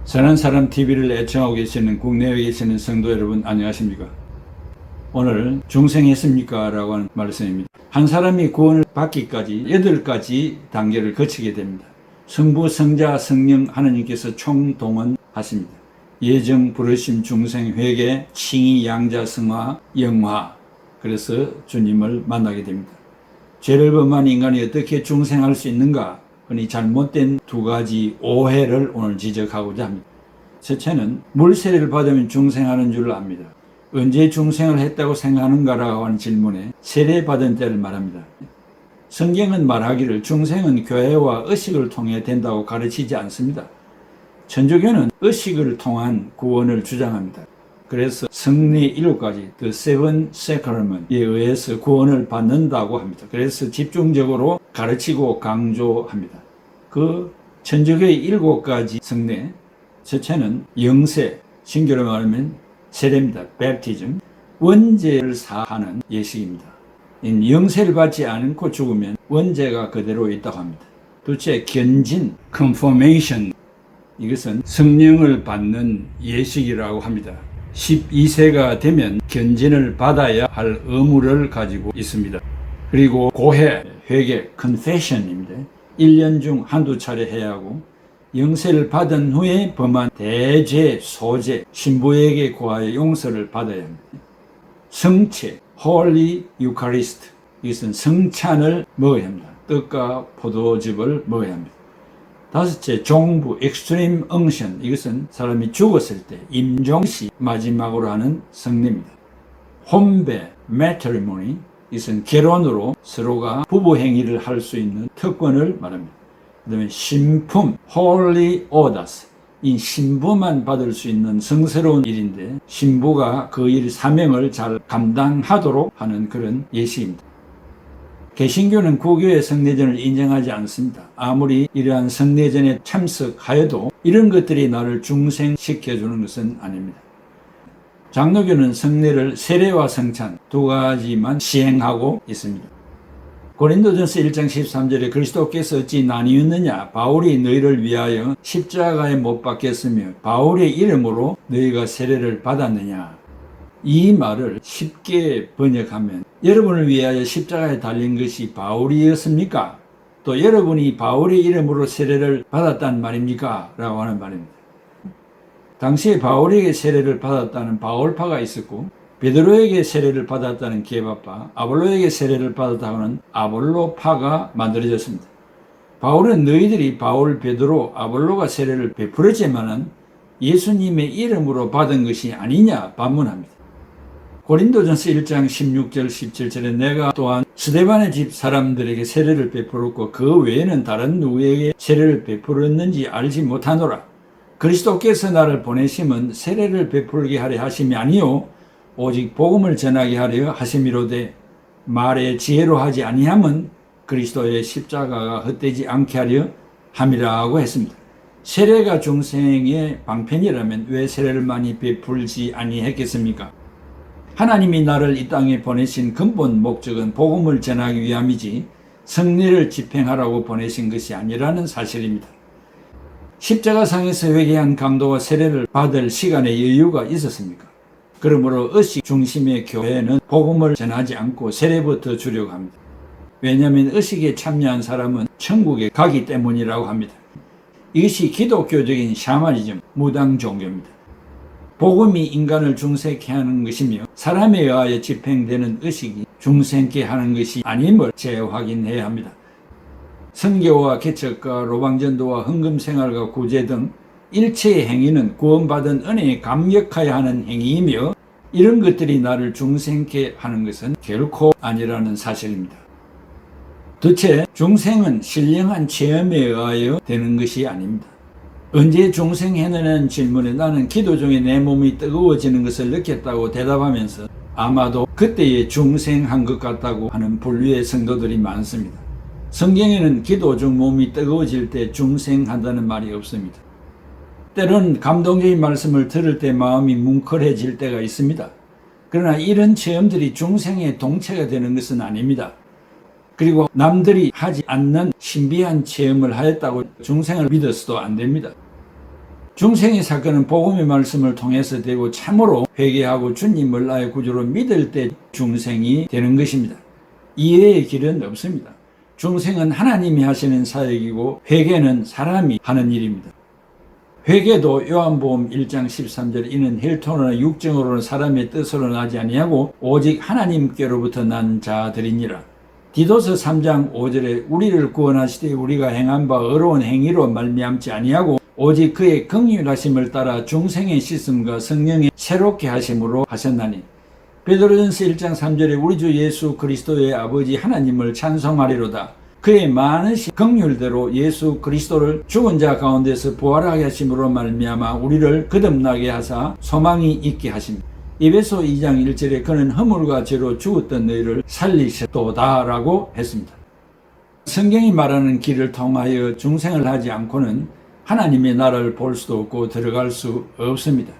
선한 사람 TV를 애청하고 계시는 국내에 계시는 성도 여러분 안녕하십니까? 오늘 중생했습니까? 라고 하는 말씀입니다. 한 사람이 구원을 받기까지 8가지 단계를 거치게 됩니다. 성부, 성자, 성령 하나님께서 총동원하십니다. 예정, 부르심, 중생, 회개, 칭의, 양자, 성화, 영화. 그래서 주님을 만나게 됩니다. 죄를 범한 인간이 어떻게 중생할 수 있는가? 그니 잘못된 2가지 오해를 오늘 지적하고자 합니다. 첫째는 물세례를 받으면 중생하는 줄 압니다. 언제 중생을 했다고 생각하는가라고 하는 질문에 세례받은 때를 말합니다. 성경은 말하기를 중생은 교회와 의식을 통해 된다고 가르치지 않습니다. 천주교는 의식을 통한 구원을 주장합니다. 그래서 성리 7가지, The Seven Sacrament에 의해서 구원을 받는다고 합니다. 그래서 집중적으로 가르치고 강조합니다. 그 천주교의 7가지 성례, 첫째는 영세, 신교로 말하면 세례입니다. Baptism, 원죄를 사하는 예식입니다. 영세를 받지 않고 죽으면 원죄가 그대로 있다고 합니다. 둘째, 견진, Confirmation, 이것은 성령을 받는 예식이라고 합니다. 12세가 되면 견진을 받아야 할 의무를 가지고 있습니다. 그리고 고해, 회개, confession입니다. 1년 중 한두 차례 해야 하고 영세를 받은 후에 범한 대죄, 소죄, 신부에게 구하여 용서를 받아야 합니다. 성체, Holy Eucharist, 이것은 성찬을 먹어야 합니다. 떡과 포도즙을 먹어야 합니다. 다섯째, 종부, Extreme Unction, 이것은 사람이 죽었을 때 임종시 마지막으로 하는 성례입니다. 혼배, Matrimony, 이것은 결혼으로 서로가 부부 행위를 할 수 있는 특권을 말합니다. 그 다음에 신품, Holy Orders, 이 신부만 받을 수 있는 성스러운 일인데 신부가 그 일 사명을 잘 감당하도록 하는 그런 예식입니다. 개신교는 구교의 성례전을 인정하지 않습니다. 아무리 이러한 성례전에 참석하여도 이런 것들이 나를 중생시켜주는 것은 아닙니다. 장로교는 성례를 세례와 성찬 2가지만 시행하고 있습니다. 고린도전서 1장 13절에 그리스도께서 어찌 나뉘었느냐? 바울이 너희를 위하여 십자가에 못 박혔으며 바울의 이름으로 너희가 세례를 받았느냐? 이 말을 쉽게 번역하면 여러분을 위하여 십자가에 달린 것이 바울이었습니까? 또 여러분이 바울의 이름으로 세례를 받았단 말입니까? 라고 하는 말입니다. 당시에 바울에게 세례를 받았다는 바울파가 있었고 베드로에게 세례를 받았다는 게바파, 아볼로에게 세례를 받았다는 아볼로파가 만들어졌습니다. 바울은 너희들이 바울, 베드로, 아볼로가 세례를 베풀었지만은 예수님의 이름으로 받은 것이 아니냐 반문합니다. 고린도전서 1장 16절 17절에 내가 또한 스데반의 집 사람들에게 세례를 베풀었고 그 외에는 다른 누구에게 세례를 베풀었는지 알지 못하노라. 그리스도께서 나를 보내심은 세례를 베풀게 하려 하심이 아니요 오직 복음을 전하게 하려 하심이로되 말에 지혜로 하지 아니함은 그리스도의 십자가가 헛되지 않게 하려 함이라고 했습니다. 세례가 중생의 방편이라면 왜 세례를 많이 베풀지 아니했겠습니까? 하나님이 나를 이 땅에 보내신 근본 목적은 복음을 전하기 위함이지 성례를 집행하라고 보내신 것이 아니라는 사실입니다. 십자가상에서 회개한 강도가 세례를 받을 시간의 여유가 있었습니까? 그러므로 의식 중심의 교회는 복음을 전하지 않고 세례부터 주려고 합니다. 왜냐하면 의식에 참여한 사람은 천국에 가기 때문이라고 합니다. 이것이 기독교적인 샤머니즘, 무당 종교입니다. 복음이 인간을 중생케 하는 것이며 사람에 의하여 집행되는 의식이 중생케 하는 것이 아님을 재확인해야 합니다. 선교와 개척과 로방전도와 헌금생활과 구제 등 일체의 행위는 구원받은 은혜에 감격하여 하는 행위이며 이런 것들이 나를 중생케 하는 것은 결코 아니라는 사실입니다. 둘째, 중생은 신령한 체험에 의하여 되는 것이 아닙니다. 언제 중생했느냐는 질문에 나는 기도 중에 내 몸이 뜨거워지는 것을 느꼈다고 대답하면서 아마도 그때에 중생한 것 같다고 하는 분류의 성도들이 많습니다. 성경에는 기도 중 몸이 뜨거워질 때 중생한다는 말이 없습니다. 때로는 감동적인 말씀을 들을 때 마음이 뭉클해질 때가 있습니다. 그러나 이런 체험들이 중생의 동체가 되는 것은 아닙니다. 그리고 남들이 하지 않는 신비한 체험을 하였다고 중생을 믿어서도 안 됩니다. 중생의 사건은 복음의 말씀을 통해서 되고 참으로 회개하고 주님을 나의 구주로 믿을 때 중생이 되는 것입니다. 이외의 길은 없습니다. 중생은 하나님이 하시는 사역이고 회개는 사람이 하는 일입니다. 회개도 요한복음 1장 13절 이는 혈통으로나 육정으로는 사람의 뜻으로 나지 아니하고 오직 하나님께로부터 난 자들이니라. 디도서 3장 5절에 우리를 구원하시되 우리가 행한 바 어려운 행위로 말미암지 아니하고 오직 그의 긍휼하심을 따라 중생의 씻음과 성령의 새롭게 하심으로 하셨나니. 베드로전서 1장 3절에 우리 주 예수 그리스도의 아버지 하나님을 찬송하리로다. 그의 많으신 긍휼대로 예수 그리스도를 죽은 자 가운데서 부활하게 하심으로 말미암아 우리를 거듭나게 하사 소망이 있게 하십니다. 에베소 2장 1절에 그는 허물과 죄로 죽었던 너희를 살리셨도다라고 했습니다. 성경이 말하는 길을 통하여 중생을 하지 않고는 하나님의 나라를 볼 수도 없고 들어갈 수 없습니다.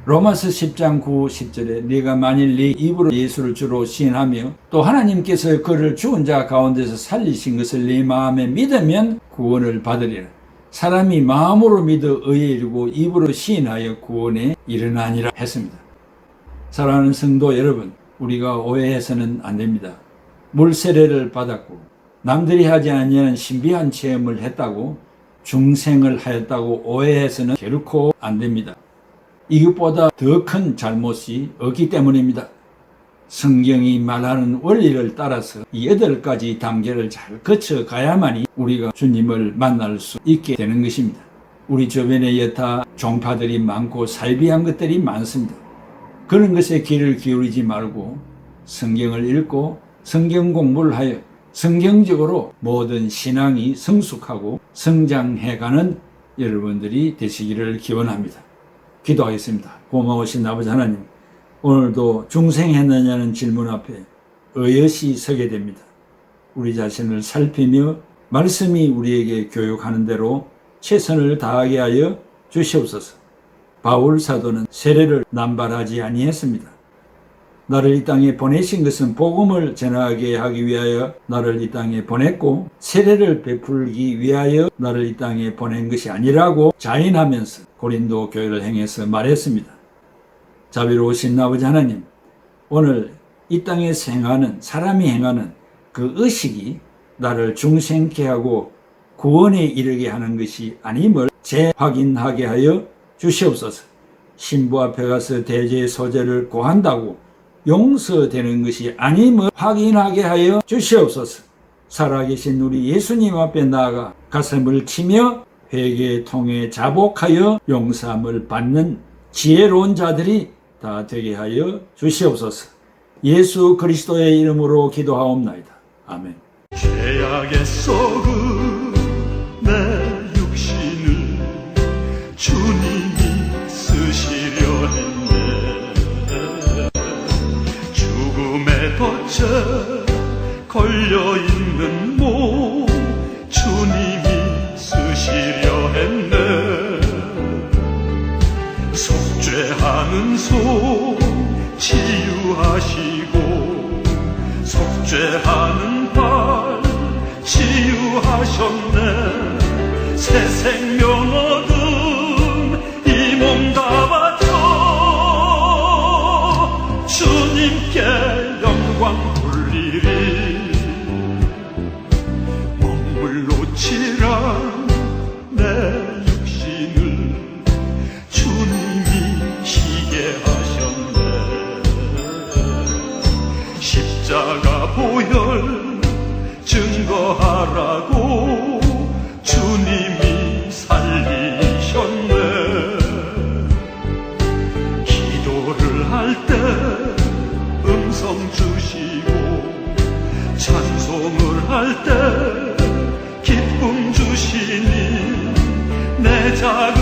로마서 10장 9, 10절에 네가 만일 네 입으로 예수를 주로 시인하며 또 하나님께서 그를 죽은 자 가운데서 살리신 것을 네 마음에 믿으면 구원을 받으리라. 사람이 마음으로 믿어 의에 이르고 입으로 시인하여 구원에 이르나니라 했습니다. 사랑하는 성도 여러분, 우리가 오해해서는 안 됩니다. 물세례를 받았고 남들이 하지 아니하는 신비한 체험을 했다고 중생을 하였다고 오해해서는 결코 안 됩니다. 이것보다 더 큰 잘못이 없기 때문입니다. 성경이 말하는 원리를 따라서 이 8가지 단계를 잘 거쳐가야만이 우리가 주님을 만날 수 있게 되는 것입니다. 우리 주변에 여타 종파들이 많고 살비한 것들이 많습니다. 그런 것에 귀를 기울이지 말고 성경을 읽고 성경 공부를 하여 성경적으로 모든 신앙이 성숙하고 성장해가는 여러분들이 되시기를 기원합니다. 기도하겠습니다. 고마우신 아버지 하나님, 오늘도 중생했느냐는 질문 앞에 의젓이 서게 됩니다. 우리 자신을 살피며 말씀이 우리에게 교육하는 대로 최선을 다하게 하여 주시옵소서. 바울 사도는 세례를 남발하지 아니했습니다. 나를 이 땅에 보내신 것은 복음을 전하게 하기 위하여 나를 이 땅에 보냈고 세례를 베풀기 위하여 나를 이 땅에 보낸 것이 아니라고 자인하면서 고린도 교회를 행해서 말했습니다. 자비로우신 아버지 하나님, 오늘 이 땅에서 행하는 사람이 행하는 그 의식이 나를 중생케 하고 구원에 이르게 하는 것이 아님을 재확인하게 하여 주시옵소서. 신부 앞에 가서 대제의 소재를 고한다고 용서되는 것이 아님을 확인하게 하여 주시옵소서. 살아계신 우리 예수님 앞에 나아가 가슴을 치며 회개의 통에 자복하여 용서함을 받는 지혜로운 자들이 다 되게 하여 주시옵소서. 예수 그리스도의 이름으로 기도하옵나이다. 아멘. 죄악에 썩은 내 육신을 주님이 쓰시려 했네. 죽음에 덫에 걸려있는 몸 주님이 쓰시려 했네. 속죄하는 손 치유하시고 속죄하는 발 치유하셨네. 새 생명 얻은 이 몸 다 바쳐 주님께 영광 돌리리. 몸을 놓치란 내 육신을 주님이 쉬게 하셨네. 십자가 보혈 증거하라고 주님이 살리셨네. 기도를 할 때 음성 주시고 찬송을 할 때 기쁨 주시니 내 작은